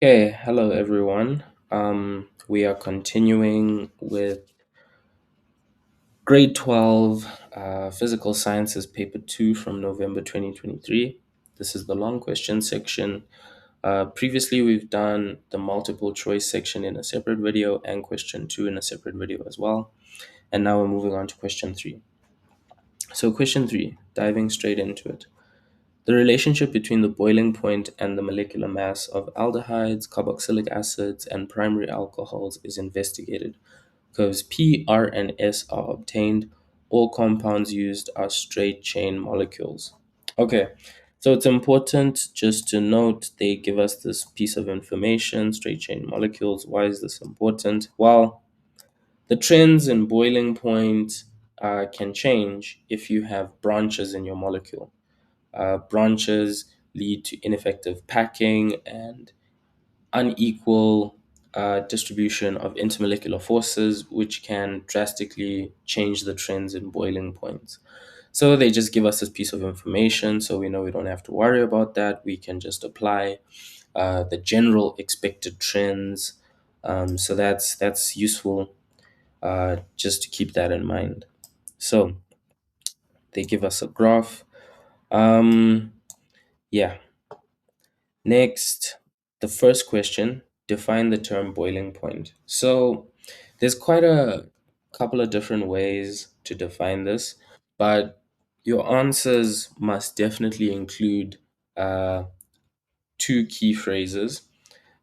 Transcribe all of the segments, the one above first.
Okay, hello everyone. We are continuing with grade 12 physical sciences paper 2 from November 2023. This is the long question section. Previously, we've done the multiple choice section in a separate video and question 2 in a separate video as well. And now we're moving on to question 3. So, question 3, diving straight into it. The relationship between the boiling point and the molecular mass of aldehydes, carboxylic acids, and primary alcohols is investigated. Curves P, R, and S are obtained. All compounds used are straight chain molecules. Okay, so it's important just to note they give us this piece of information, straight chain molecules. Why is this important? Well, the trends in boiling point can change if you have branches in your molecule. Branches lead to ineffective packing and unequal distribution of intermolecular forces, which can drastically change the trends in boiling points. So they just give us this piece of information, so we know we don't have to worry about that. We can just apply the general expected trends. So that's useful, just to keep that in mind. So they give us a graph. Um, yeah, Next, the first question, define the term boiling point. So there's quite a couple of different ways to define this, but your answers must definitely include uh, two key phrases.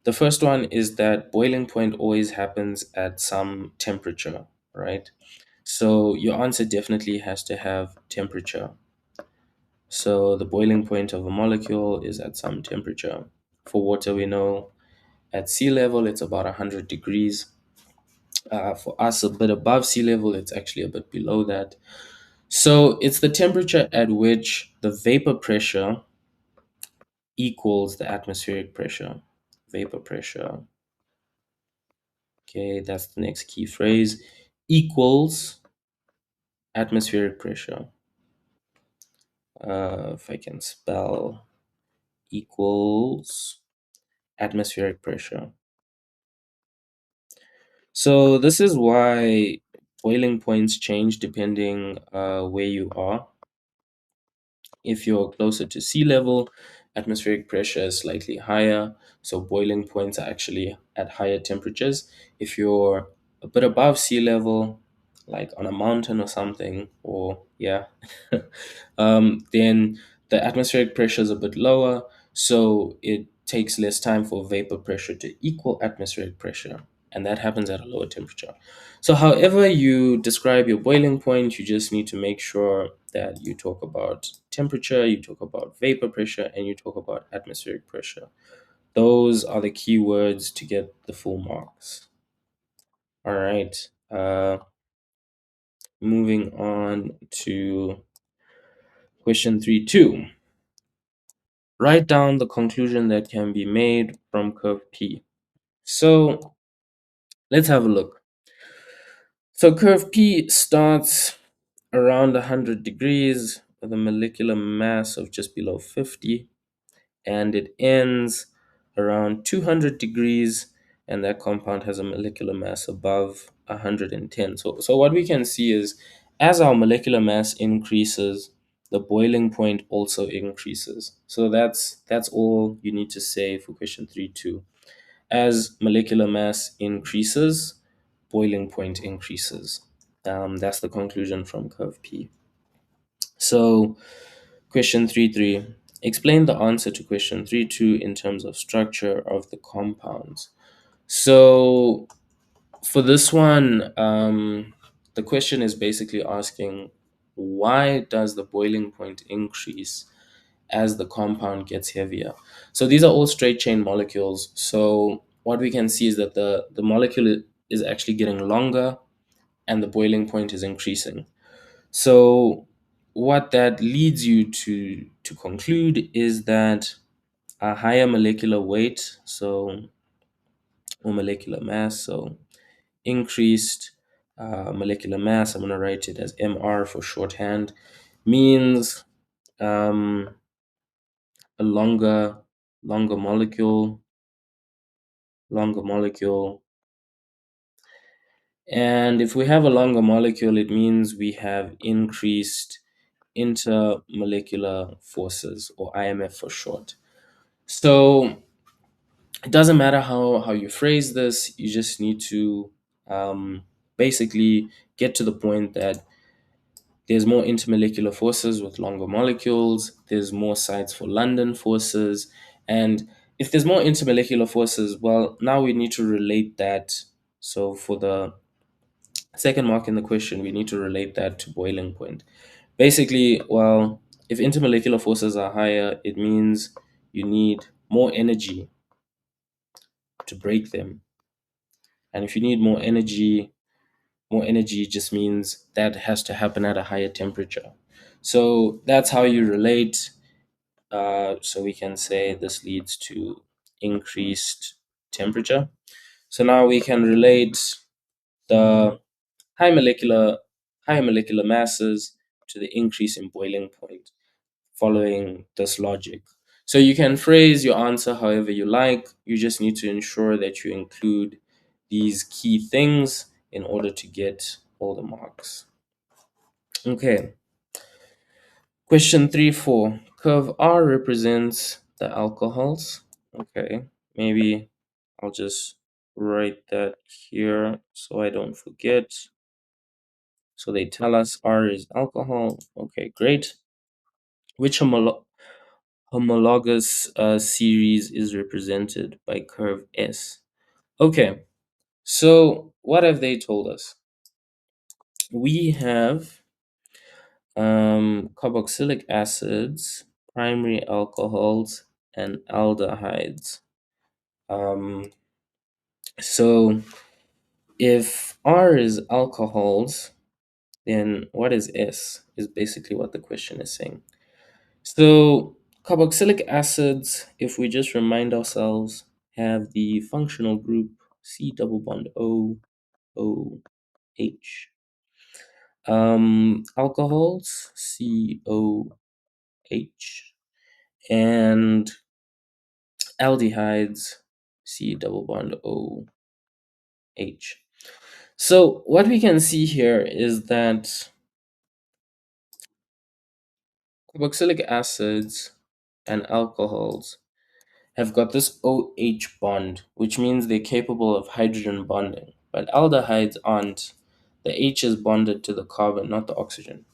The first one is that boiling point always happens at some temperature, right? So your answer definitely has to have temperature. So the boiling point of a molecule is at some temperature. For water, we know at sea level, it's about 100 degrees. For us, a bit above sea level, it's actually a bit below that. So it's the temperature at which the vapor pressure equals the atmospheric pressure. Vapor pressure, okay, that's the next key phrase, equals atmospheric pressure. If I can spell equals atmospheric pressure. So this is why boiling points change depending where you are. If you're closer to sea level, atmospheric pressure is slightly higher, so boiling points are actually at higher temperatures. If you're a bit above sea level, like on a mountain or something, or yeah, then the atmospheric pressure is a bit lower, so it takes less time for vapor pressure to equal atmospheric pressure, and that happens at a lower temperature. So, however you describe your boiling point, you just need to make sure that you talk about temperature, you talk about vapor pressure, and you talk about atmospheric pressure. Those are the key words to get the full marks. All right. Moving on to question 3.2. Write down the conclusion that can be made from curve P. So let's have a look. So curve P starts around 100 degrees with a molecular mass of just below 50, and it ends around 200 degrees, and that compound has a molecular mass above 110. So what we can see is as our molecular mass increases, the boiling point also increases. So that's all you need to say for question 3.2. As molecular mass increases, boiling point increases. That's the conclusion from curve P. So, question 3.3. Explain the answer to question 3.2 in terms of structure of the compounds. So, for this one, the question is basically asking why does the boiling point increase as the compound gets heavier? So, these are all straight chain molecules. So, what we can see is that the molecule is actually getting longer and the boiling point is increasing. So what that leads you to conclude is that a higher molecular weight, so or molecular mass, so increased molecular mass, I'm going to write it as MR for shorthand, means um, a longer molecule, longer molecule. And if we have a longer molecule, it means we have increased intermolecular forces, or IMF for short. So it doesn't matter how you phrase this, you just need to basically get to the point that there's more intermolecular forces with longer molecules, there's more sites for London forces, and if there's more intermolecular forces, well, now we need to relate that. So for the second mark in the question, we need to relate that to boiling point. Basically, well, if intermolecular forces are higher, it means you need more energy to break them. And if you need more energy just means that has to happen at a higher temperature. So that's how you relate. So we can say this leads to increased temperature. So now we can relate the high molecular higher molecular masses to the increase in boiling point following this logic. So you can phrase your answer however you like. You just need to ensure that you include these key things in order to get all the marks. Okay. Question 3-4. Curve R represents the alcohols. Okay. Maybe I'll just write that here so I don't forget. So they tell us R is alcohol. Okay, great. Which homologous series is represented by curve S? Okay, so what have they told us? We have carboxylic acids, primary alcohols, and aldehydes. Um, so if R is alcohols, then what is S? Is basically what the question is saying. So carboxylic acids, if we just remind ourselves, have the functional group C double bond O O H. Alcohols C O H, and aldehydes C double bond O H. So what we can see here is that carboxylic acids and alcohols have got this OH bond, which means they're capable of hydrogen bonding. But aldehydes aren't. The H is bonded to the carbon, not the oxygen.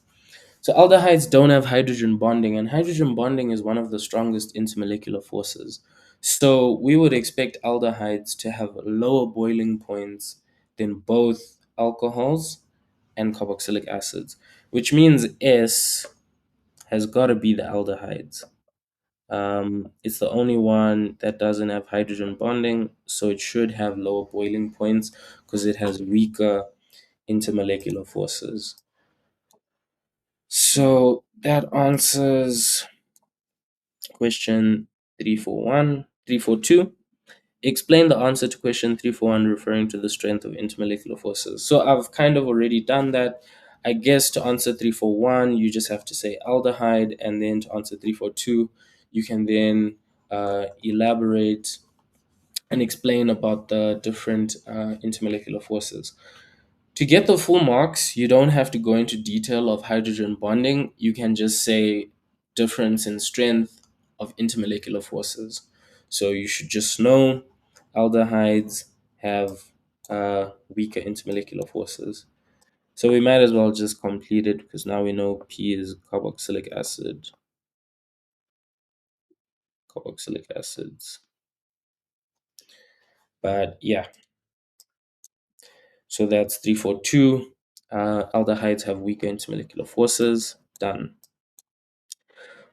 So aldehydes don't have hydrogen bonding, and hydrogen bonding is one of the strongest intermolecular forces. So we would expect aldehydes to have lower boiling points than both alcohols and carboxylic acids, which means S has got to be the aldehydes. It's the only one that doesn't have hydrogen bonding, so it should have lower boiling points because it has weaker intermolecular forces. So that answers question 341, 342. Explain the answer to question 341 referring to the strength of intermolecular forces. So I've kind of already done that. I guess to answer 341, you just have to say aldehyde, and then to answer 342, you can then elaborate and explain about the different intermolecular forces. To get the full marks, you don't have to go into detail of hydrogen bonding. You can just say difference in strength of intermolecular forces. So you should just know aldehydes have weaker intermolecular forces. So we might as well just complete it because now we know P is carboxylic acid, carboxylic acids. But yeah, so that's 342. Aldehydes have weaker intermolecular forces. Done.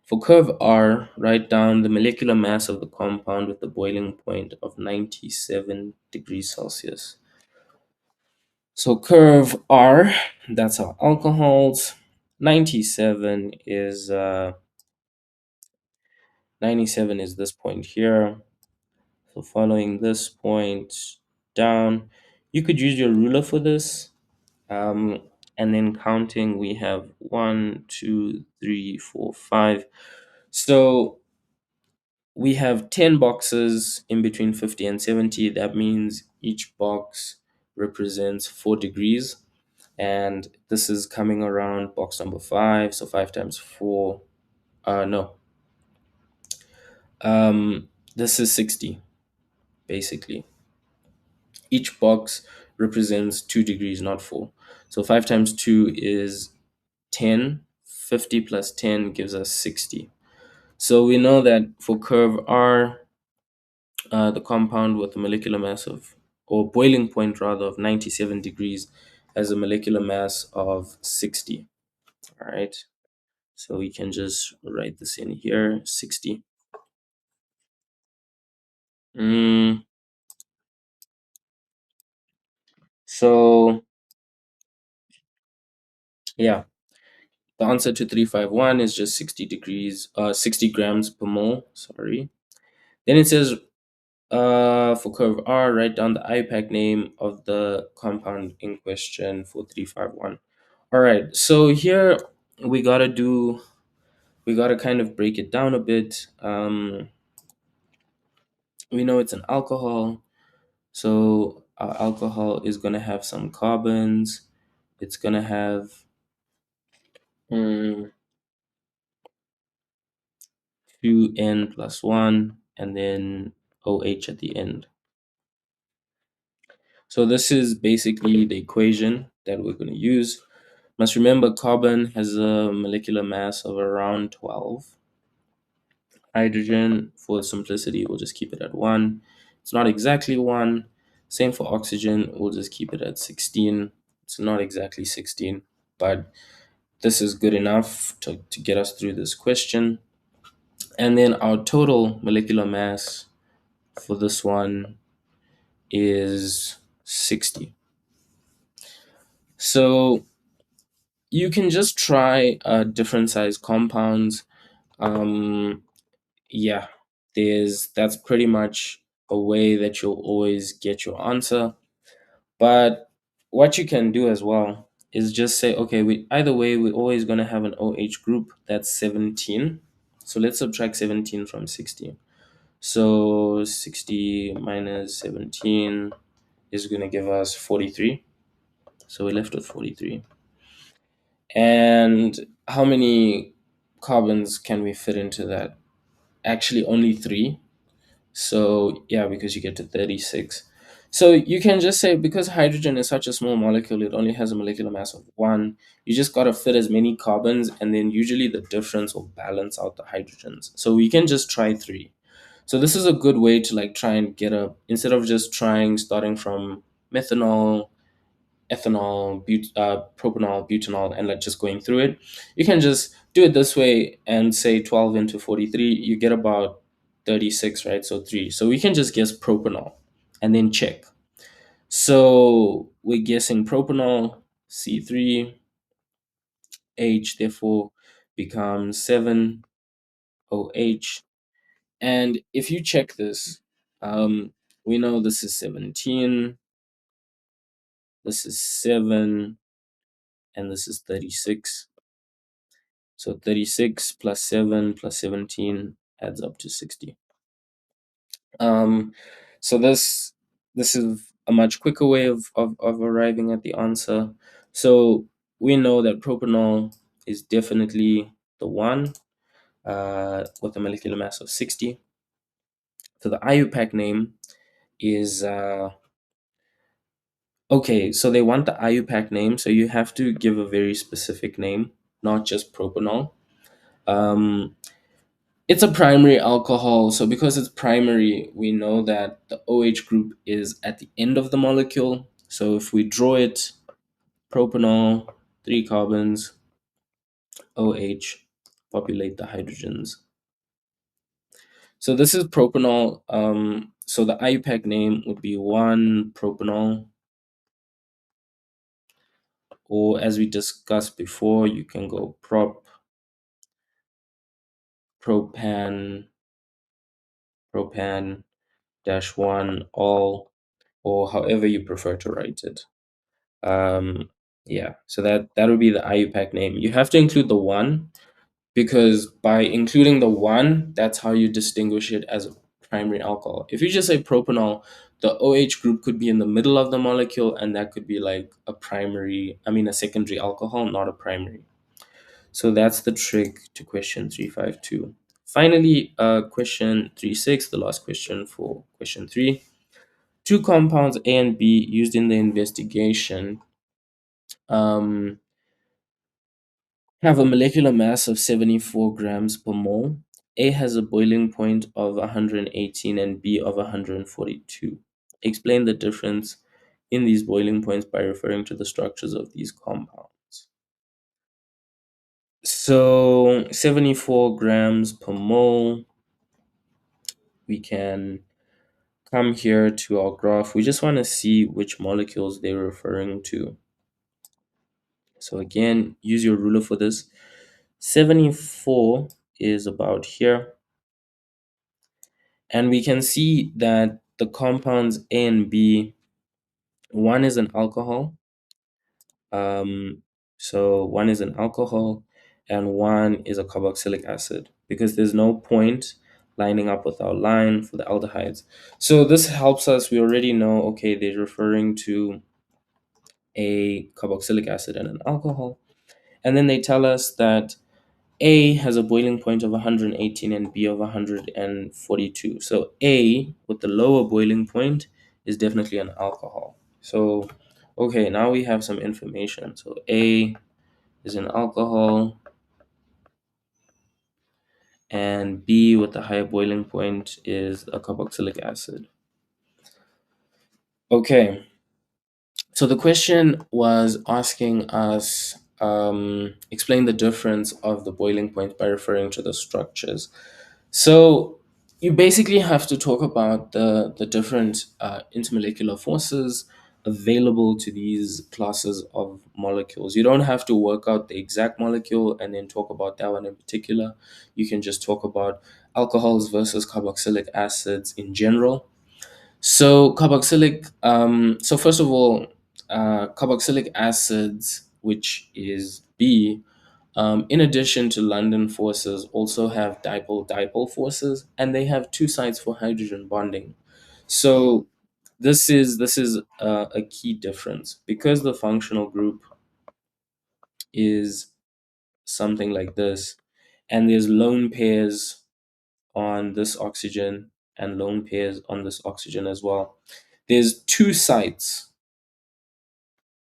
For curve R, write down the molecular mass of the compound with the boiling point of 97 degrees Celsius. So curve R, that's our alcohols. 97 is 97 is this point here. So following this point down, you could use your ruler for this. Um, and then counting, we have 1, 2, 3, 4, 5. So We have 10 boxes in between 50 and 70. That means each box represents 4 degrees. And this is coming around box number 5. So 5 times 4. No. This is 60, basically. Each box represents 2 degrees, not 4. So 5 times 2 is 10. 50 plus 10 gives us 60. So we know that for curve R, the compound with a molecular mass of, or boiling point rather, of 97 degrees has a molecular mass of 60. All right. So we can just write this in here, 60. Mm, so yeah, the answer to 351 is just 60 degrees, 60 grams per mole. Sorry. Then it says, for curve R, write down the IUPAC name of the compound in question for 351. All right. So here we gotta do, we gotta kind of break it down a bit. We know it's an alcohol. So our alcohol is gonna have some carbons. It's gonna have mm, 2N plus 1 and then OH at the end. So this is basically the equation that we're going to use. Must remember carbon has a molecular mass of around 12. Hydrogen, for simplicity, we'll just keep it at 1. It's not exactly 1. Same for oxygen, we'll just keep it at 16. It's not exactly 16, but this is good enough to get us through this question. And then our total molecular mass for this one is 60. So you can just try different size compounds. Um, yeah, that's pretty much a way that you'll always get your answer. But what you can do as well is just say, okay, we either way we're always gonna have an OH group that's 17. So let's subtract 17 from 60. So 60 minus 17 is gonna give us 43. So we're left with 43. And how many carbons can we fit into that? Actually, only 3. So, yeah, because you get to 36. So you can just say because hydrogen is such a small molecule, it only has a molecular mass of 1. You just got to fit as many carbons, and then usually the difference will balance out the hydrogens. So we can just try 3. So this is a good way to like try and get a, instead of just trying starting from methanol, ethanol, propanol, butanol, and like just going through it. You can just do it this way and say 12 into 43, you get about 36, right? So 3. So we can just guess propanol and then check. So we're guessing propanol, C3, H therefore becomes 7, OH. And if you check this, we know this is 17, this is 7, and this is 36. So 36 plus 7 plus 17 adds up to 60. Um, so this is a much quicker way of arriving at the answer. So we know that propanol is definitely the one with a molecular mass of 60. So the IUPAC name is okay. So they want the IUPAC name, so you have to give a very specific name, not just propanol. Um, It's a primary alcohol, so because it's primary, we know that the OH group is at the end of the molecule. So if we draw it, propanol, 3 carbons, OH, populate the hydrogens. So this is propanol. So the IUPAC name would be 1-propanol, or as we discussed before, you can go propan, propan dash 1, all, or however you prefer to write it. Yeah, so that would be the IUPAC name. You have to include the 1 because by including the one, that's how you distinguish it as a primary alcohol. If you just say propanol, the OH group could be in the middle of the molecule, and that could be like a secondary alcohol, not a primary. So that's the trick to question 352. Finally, question 36, the last question for question 3. Two compounds A and B used in the investigation um, have a molecular mass of 74 grams per mole. A has a boiling point of 118 and B of 142. Explain the difference in these boiling points by referring to the structures of these compounds. So 74 grams per mole, we can come here to our graph. We just want to see which molecules they're referring to. So again, use your ruler for this. 74 is about here. And we can see that the compounds A and B, one is an alcohol. So one is an alcohol and one is a carboxylic acid, because there's no point lining up with our line for the aldehydes. So this helps us. We already know, okay, they're referring to a carboxylic acid and an alcohol. And then they tell us that A has a boiling point of 118 and B of 142. So A, with the lower boiling point, is definitely an alcohol. So, okay, now we have some information. So A is an alcohol, and B with the higher boiling point is a carboxylic acid. Okay, so the question was asking us explain the difference of the boiling point by referring to the structures. So you basically have to talk about the different intermolecular forces available to these classes of molecules. You don't have to work out the exact molecule and then talk about that one in particular. You can just talk about alcohols versus carboxylic acids in general. So so first of all, carboxylic acids, which is B, in addition to London forces, also have dipole-dipole forces, and they have two sites for hydrogen bonding. So this is a key difference, because the functional group is something like this, and there's lone pairs on this oxygen and lone pairs on this oxygen as well. There's two sites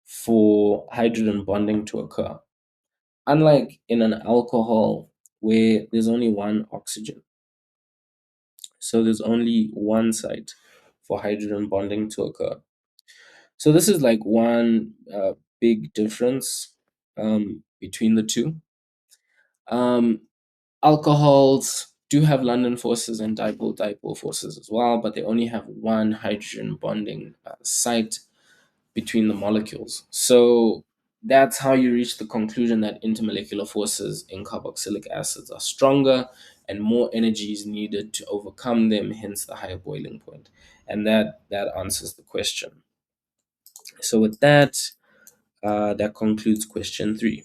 for hydrogen bonding to occur, unlike in an alcohol where there's only one oxygen. So there's only one site for hydrogen bonding to occur. So this is like one big difference between the two. Um, Alcohols do have London forces and dipole-dipole forces as well, but they only have one hydrogen bonding site between the molecules. So that's how you reach the conclusion that intermolecular forces in carboxylic acids are stronger and more energy is needed to overcome them, hence the higher boiling point. And that answers the question. So with that, that concludes question 3.